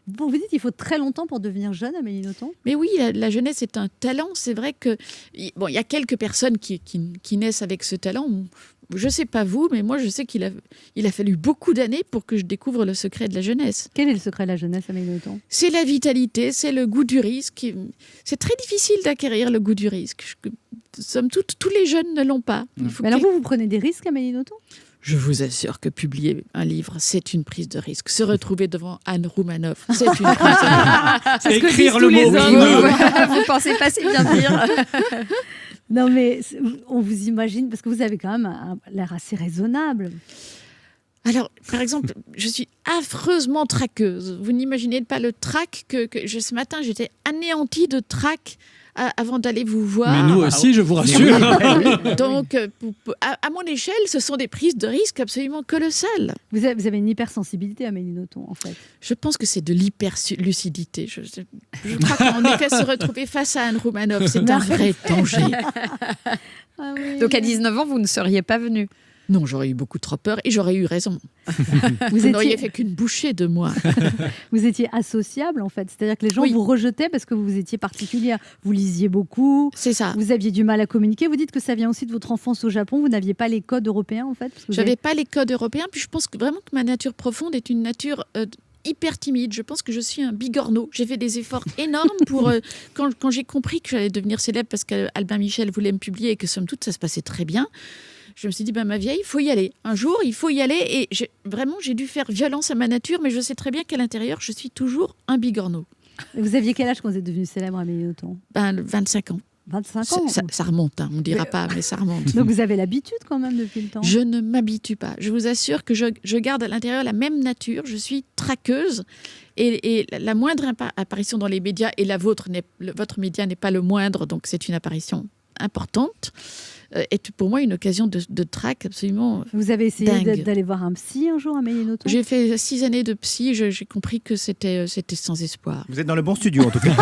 Vous dites qu'il faut très longtemps pour devenir jeune, Amélie Nothomb? Mais oui, la jeunesse est un talent. C'est vrai que bon, il y a quelques personnes qui naissent avec ce talent. Je ne sais pas vous, mais moi je sais qu'il a fallu beaucoup d'années pour que je découvre le secret de la jeunesse. Quel est le secret de la jeunesse, Amélie Nothomb? C'est la vitalité, c'est le goût du risque. C'est très difficile d'acquérir le goût du risque. Somme toute, tous les jeunes ne l'ont pas. Mais alors vous prenez des risques, Amélie Nothomb? Je vous assure que publier un livre, c'est une prise de risque. Se retrouver devant Anne Roumanoff, c'est une prise de risque. C'est ce que disent tous les hommes. Vous pensez pas, c'est bien pire. Non, mais on vous imagine, parce que vous avez quand même l'air assez raisonnable. Alors, par exemple, je suis affreusement traqueuse. Vous n'imaginez pas le trac ce matin, j'étais anéantie de trac avant d'aller vous voir. Mais nous aussi, je vous rassure. Donc, à mon échelle, ce sont des prises de risque absolument colossales. Vous avez une hypersensibilité, Amélie Nothomb, en fait. Je pense que c'est de l'hyperlucidité. Je crois qu'en effet, se retrouver face à Anne Roumanoff, c'est un vrai danger. Ah oui. Donc à 19 ans, vous ne seriez pas venu? Non, j'aurais eu beaucoup trop peur et j'aurais eu raison. Vous n'auriez fait qu'une bouchée de moi. Vous étiez associable, en fait. C'est-à-dire que les gens Oui. vous rejetaient parce que vous étiez particulière. Vous lisiez beaucoup. C'est ça. Vous aviez du mal à communiquer. Vous dites que ça vient aussi de votre enfance au Japon. Vous n'aviez pas les codes européens, en fait. Je n'avais pas les codes européens. Puis je pense vraiment que ma nature profonde est une nature hyper timide. Je pense que je suis un bigorneau. J'ai fait des efforts énormes pour quand j'ai compris que j'allais devenir célèbre parce qu'Albin Michel voulait me publier et que somme toute ça se passait très bien. Je me suis dit, ma vieille, il faut y aller. Un jour, il faut y aller. Et j'ai dû faire violence à ma nature, mais je sais très bien qu'à l'intérieur, je suis toujours un bigorneau. Et vous aviez quel âge quand vous êtes devenue célèbre, Amélie Nothomb? 25 ans. 25 ans. Ça remonte, hein. On ne dira pas, mais ça remonte. Donc vous avez l'habitude quand même depuis le temps. Je ne m'habitue pas. Je vous assure que je garde à l'intérieur la même nature. Je suis traqueuse. Et la moindre apparition dans les médias, et votre média n'est pas le moindre, donc c'est une apparition importante, est pour moi une occasion de traque absolument. Vous avez essayé dingue. d'aller voir un psy un jour, Amélie Nothomb? J'ai fait 6 années de psy, j'ai compris que c'était sans espoir. Vous êtes dans le bon studio en tout cas.